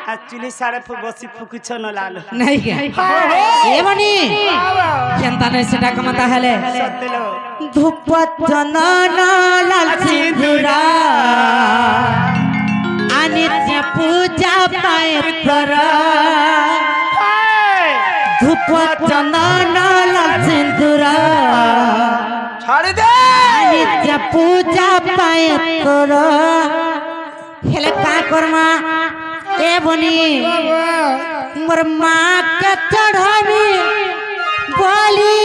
actually सारे बसी फुकुछ न लाल नहीं क्या ए बनी केनता ने सेटा कमता हेले सतेलो धूप चंदन लाल सिंदूरा अनित्य पूजा पाए तर धूप चंदन लाल सिंदूरा छाड़ दे अनित्य पूजा पाए तर हेले का करमा ए बनी मोर माँ के चढ़ावी बोली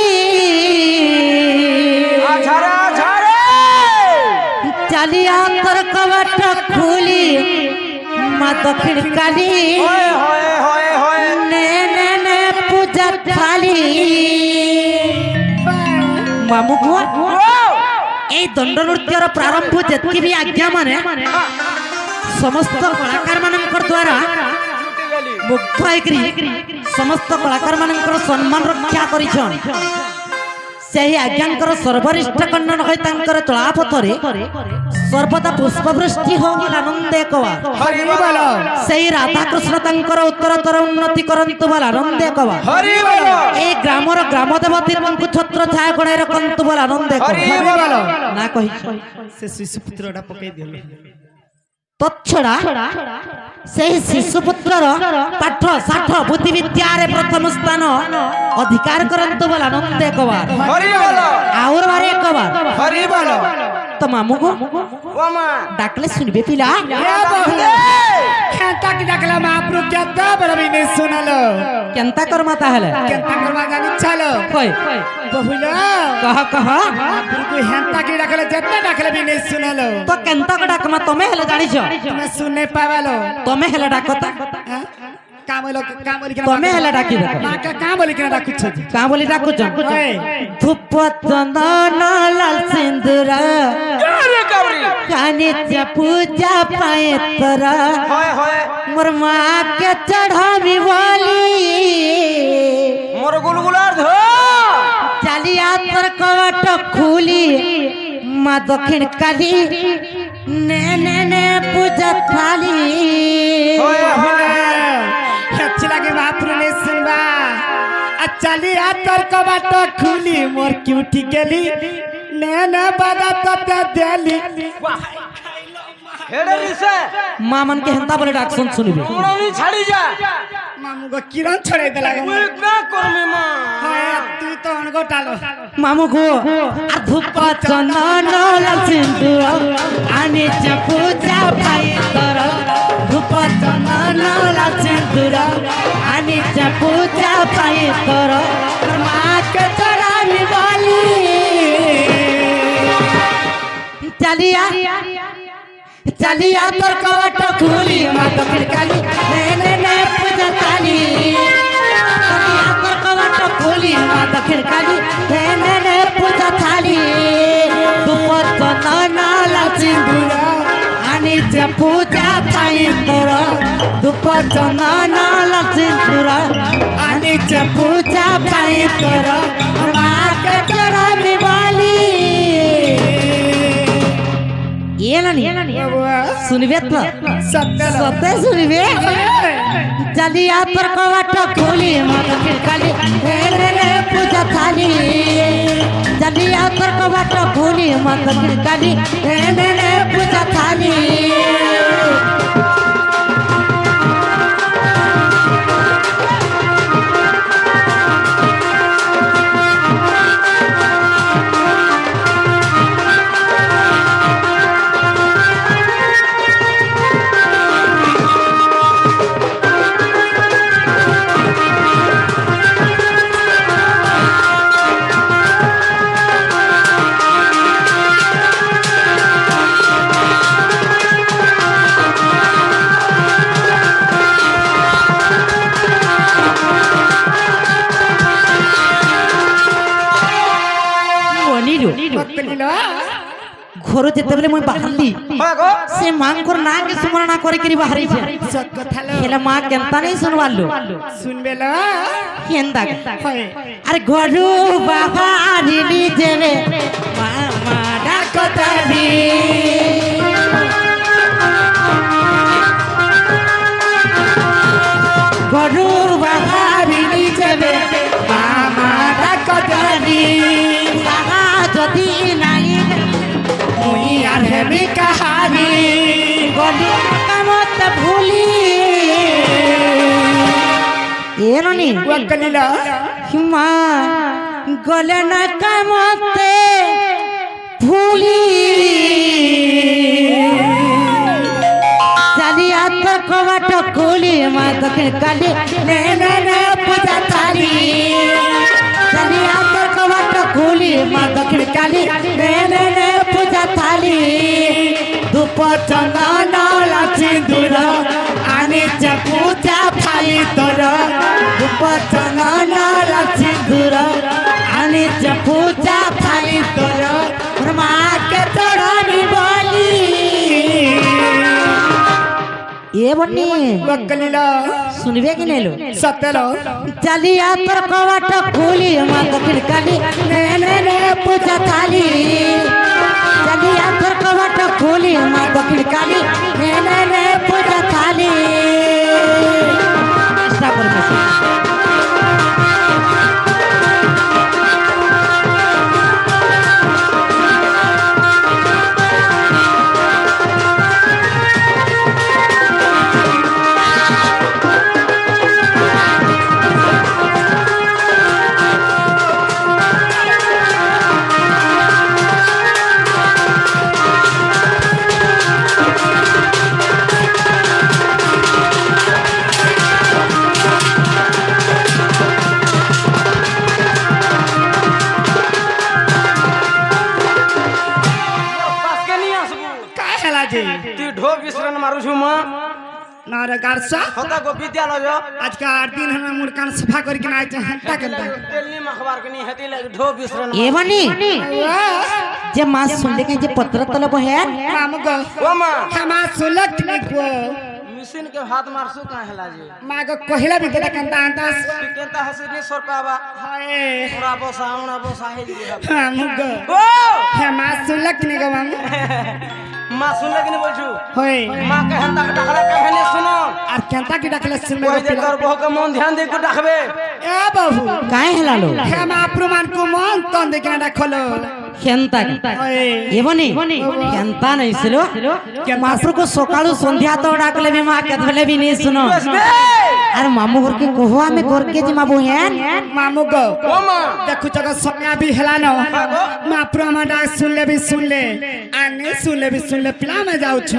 चलिया तर कवट खुली माँ दक्षिण काली ने ने ने पूजा थाली मामू को ए दंड नृत्यर प्रारंभ जतकी भी आज्ञा माने समस्त कलाकार मानकर द्वारा मुग्ध होइकरी समस्त कलाकार मानकर सम्मान रक्षा करिछन सेही आज्ञांकर सर्वरिष्ठ कन्नन होय तांकर चला पथरे सर्वदा पुष्पवृष्टि हो आनंदे कवा हरि बोलो सेही राधा कृष्ण तांकर उत्तरतर उन्नति करंतु बल आनंदे कवा हरि बोलो ए ग्रामर ग्राम देवती को छत्र छाया गणाय रखंतु बल आनंदे कवा हरि बोलो ना कहि से शिशुपुत्रटा पकई दियो तछड़ा से शिशुपुत्रर पाठ साठ बुद्धि विद्यारे प्रथम स्थान अधिकार करंतु बोल आनंद एक बार हरि बोलो और बार एक बार हरि बोलो तो मामू को वामा डाकले सुनबे पिला या बहुदे केंता की डाकला महाप्रभु केंता बरबी ने सुनलो केंता कर्मा ताहले केंता करवा जानी चलो कोई बहुला कह महाप्रभु को हेंता की डाकला जत्ता डाकले भी नहीं सुनलो तो केंता को डाकमा तमे हेले जानि छ मैं सुनने पावालो तमे हेले डाकता काम बोली के तमे हेले डाकी दे ना का काम बोली के डाकु छ का बोली डाकु छ धूप चंदन लाल सिंदूर कानित्य पूजा पाए तर मोर माँ के चढ़ावी बोली मोर गुलगुलार धो चलिया तर कवट खुली माँ दक्षिण काली ने ने ने पूजा थाली अच्छी लगे महाप्रभु ने सुनबा चलिया तर कवट खुली मोर क्यूटी गेली ने ने बादा तब देली माँ मन के हंता बोले डाक सुनबी छाड़ी जा मामू को किरण छोड़े देला मैं का करमे मां हां तू तो अनगो टालो मामू को धूप चंदन लाल सिंदूर आने पूजा पाए तर धूप चंदन लाल सिंदूर आने पूजा पाए तर माँ के चढ़ावी बोली चलिया तर कवट खुली माँ दक्षिण काली ने ने पूजा थाली चलिया तर कवट खुली माँ दक्षिण काली ने ने पूजा थाली धूप चंदन लाल सिंदूर अनित्य पूजा थाई तर धूप चंदन लाल सिंदूर अनित्य पूजा थाई तर माँ के चढ़ावी बोली ये सुनबे तो सत्य सुनबे चलिया पर कवट खोली माता के काली रे पूजा थाली चलिया पर कवट खोली माता के काली रे पूजा थाली घर जेते बेले मुई बाहरली से मांकर ना के स्मरण करे करी बाहरी छे सत कथा लो हेला मां केनता नहीं सुनवालो सुनबे लो केनता अरे घरू बाहरली जेवे मामा डाकतारी प्रेमी कहानी गली कामत भूली ए रानी वकलीला हिमा गले न कामते भूली चलिया तो कवाट कुली माँ दक्षिण काली ने पूजा थाली चलिया तो कवाट कुली माँ दक्षिण काली ने पूजा थाली धूप चंदन सिंदूर आणि पूजा थाली तोर धूप चंदन सिंदूर आणि पूजा थाली तोर माँ के चढ़नी बोली ये बन्नी वकलीला सुनबे कि नहीं लो सतेलो चलिया तोर कवाट कुली माँ दक्षिण काली ने पूजा थाली चलिया तोर कवाट कुली माँ दक्षिण काली ने पूजा थाली स्टॉप कर ती ढो विसरण मारू छु म नारे गारसा होता गो विद्यालय जो आज का 8 दिन हम मुड़कान सफा करके ना आए हंता करता तेलनी मखबार के नहीं हती लग ढो विसरण ये बनी जे मां सुन ले के जे पत्र तलब है हम गो ओ मां हम सुलक ने को मिशन के हाथ मारसु का हला जी मां को कोहिला भी देता कंता अंदास केंता हसनी सर पावा हाय पूरा बोसा है जी हम गो ओ हम सुलक ने गो हम मां सुन लगे नहीं बोलछु होय मां कहता के डखला कहने सुनो और केंता की डकले सुन में कोई दे कर बहु के मन ध्यान दे के डखबे ए बाबू काहे हला लो हम प्रमाण को मन तन दे के रखलो केंता होय ये बनी केंता नहीं सिलो के मासर को सकाळू संध्या तो डाकले भी मां कथले भी नहीं सुनो अरे मामू घर के कोहवा में घर के जी माबू हैं मामू गो ओ मां देखु जगह समय भी हेला न मां प्रमाण डाक सुन ले आने सुन ले पिला में जाऊ छ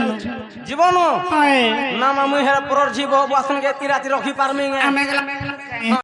जीवन हाय ना मामू हेरा परर जीव वासन के तिराती रखी पारमी आमे